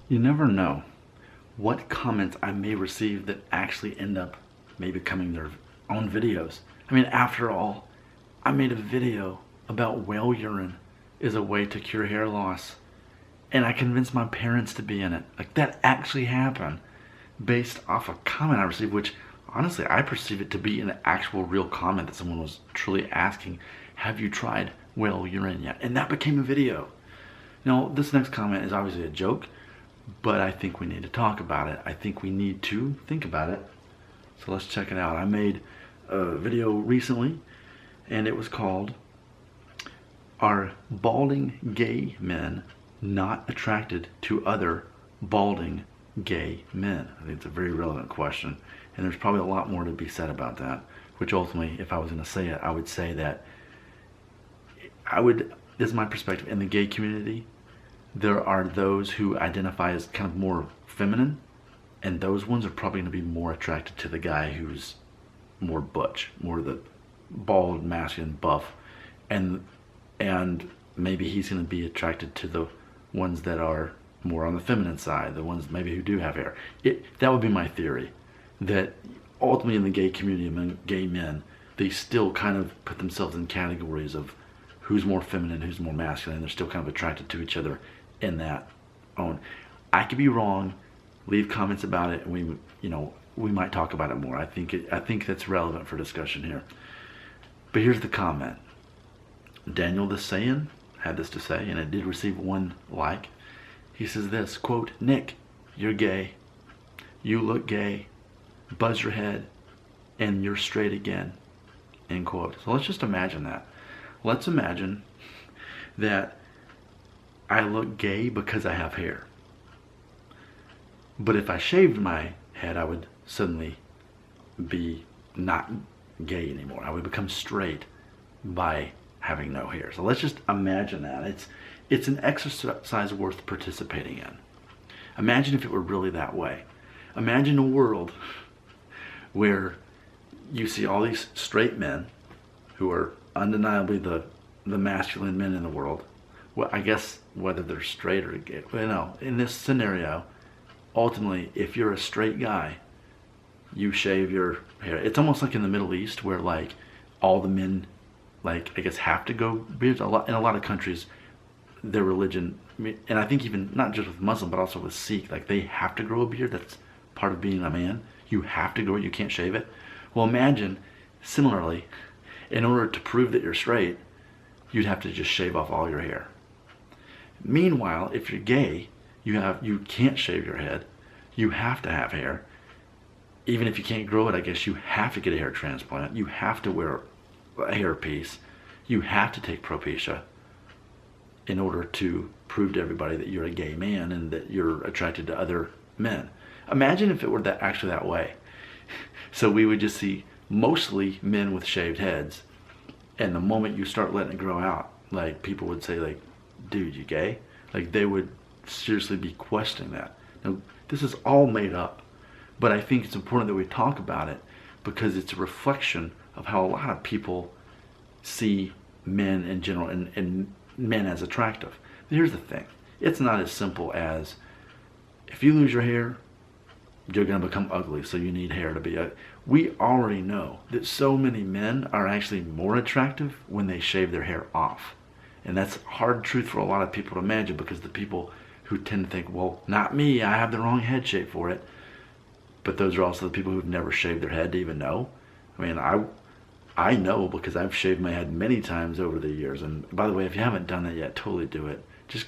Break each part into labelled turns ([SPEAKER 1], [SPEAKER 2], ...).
[SPEAKER 1] You never know what comments I may receive that actually end up maybe becoming their own videos. I mean, after all, I made a video about whale urine is a way to cure hair loss, and I convinced my parents to be in it. Like, that actually happened based off a comment I received, which honestly I perceive it to be an actual real comment that someone was truly asking, have you tried whale urine yet? And that became a video. Now, this next comment is obviously a joke, but I think we need to talk about it. I think we need to think about it. So let's check it out. I made a video recently, and it was called, Are Balding Gay Men Not Attracted to Other Balding Gay Men? I think it's a very relevant question, and there's probably a lot more to be said about that, which ultimately, if I was going to say it, I would say that this is my perspective, in the gay community, there are those who identify as kind of more feminine, and those ones are probably going to be more attracted to the guy who's more butch, more the bald, masculine, buff, and maybe he's going to be attracted to the ones that are more on the feminine side, the ones maybe who do have hair. That would be my theory, that ultimately in the gay community, among gay men, they still kind of put themselves in categories of who's more feminine, who's more masculine. They're still kind of attracted to each other in that own. I could be wrong. Leave comments about it, and we might talk about it more. I think that's relevant for discussion here. But here's the comment. Daniel the Saiyan had this to say, and it did receive one like. He says this, quote, Nick, you're gay. You look gay. Buzz your head, and you're straight again. End quote. So let's just imagine that. Let's imagine that I look gay because I have hair. But if I shaved my head, I would suddenly be not gay anymore. I would become straight by having no hair. So let's just imagine that. It's an exercise worth participating in. Imagine if it were really that way. Imagine a world where you see all these straight men who are undeniably the masculine men in the world. Well, I guess whether they're straight or gay, well, no, in this scenario, ultimately, if you're a straight guy, you shave your hair. It's almost like in the Middle East where like all the men, like I guess, have to go beards. In a lot of countries, their religion, and I think even not just with Muslim, but also with Sikh, like they have to grow a beard. That's part of being a man. You have to grow it. You can't shave it. Well, imagine similarly, in order to prove that you're straight, you'd have to just shave off all your hair. Meanwhile, if you're gay, you can't shave your head. You have to have hair. Even if you can't grow it, I guess you have to get a hair transplant. You have to wear a hairpiece. You have to take Propecia in order to prove to everybody that you're a gay man and that you're attracted to other men. Imagine if it were actually that way. So we would just see mostly men with shaved heads, and the moment you start letting it grow out, like people would say like, dude, you gay? Like they would seriously be questioning that. Now, this is all made up, but I think it's important that we talk about it because it's a reflection of how a lot of people see men in general and men as attractive. But here's the thing. It's not as simple as if you lose your hair, you're going to become ugly, so you need hair to be ugly. We already know that so many men are actually more attractive when they shave their hair off. And that's hard truth for a lot of people to imagine because the people who tend to think, well, not me, I have the wrong head shape for it. But those are also the people who've never shaved their head to even know. I mean, I know because I've shaved my head many times over the years. And by the way, if you haven't done that yet, totally do it. Just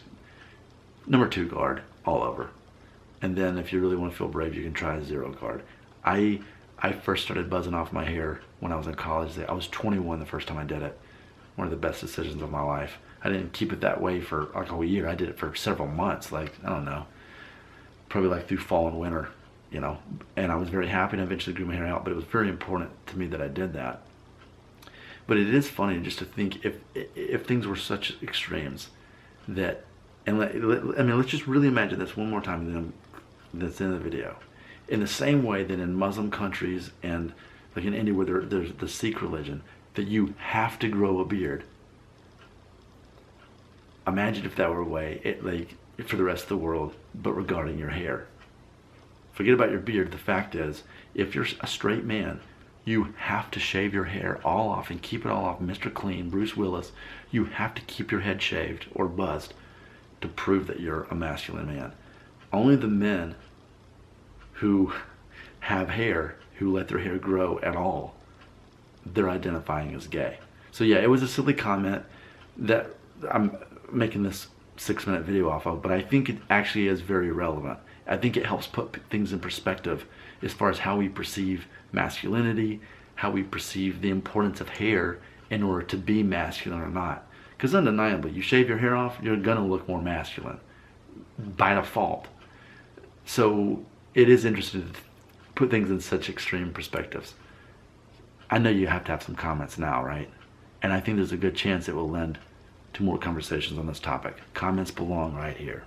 [SPEAKER 1] number 2 guard all over. And then if you really want to feel brave, you can try a 0 guard. I first started buzzing off my hair when I was in college. I was 21 the first time I did it. One of the best decisions of my life. I didn't keep it that way for like a whole year. I did it for several months, like, I don't know, probably like through fall and winter, and I was very happy and eventually grew my hair out, but it was very important to me that I did that. But it is funny just to think if things were such extremes that, and let's just really imagine this one more time, and then that's in the video. In the same way that in Muslim countries and like in India where there's the Sikh religion, that you have to grow a beard. Imagine if that were a way, like for the rest of the world, but regarding your hair. Forget about your beard. The fact is, if you're a straight man, you have to shave your hair all off and keep it all off. Mr. Clean, Bruce Willis, you have to keep your head shaved or buzzed to prove that you're a masculine man. Only the men who have hair, who let their hair grow at all, they're identifying as gay. So yeah, it was a silly comment that I'm making this 6-minute video off of, but I think it actually is very relevant. I think it helps put things in perspective as far as how we perceive masculinity, how we perceive the importance of hair in order to be masculine or not. Because undeniably, you shave your hair off, you're gonna look more masculine by default. So it is interesting to put things in such extreme perspectives. I know you have to have some comments now, right? And I think there's a good chance it will lend to more conversations on this topic. Comments belong right here.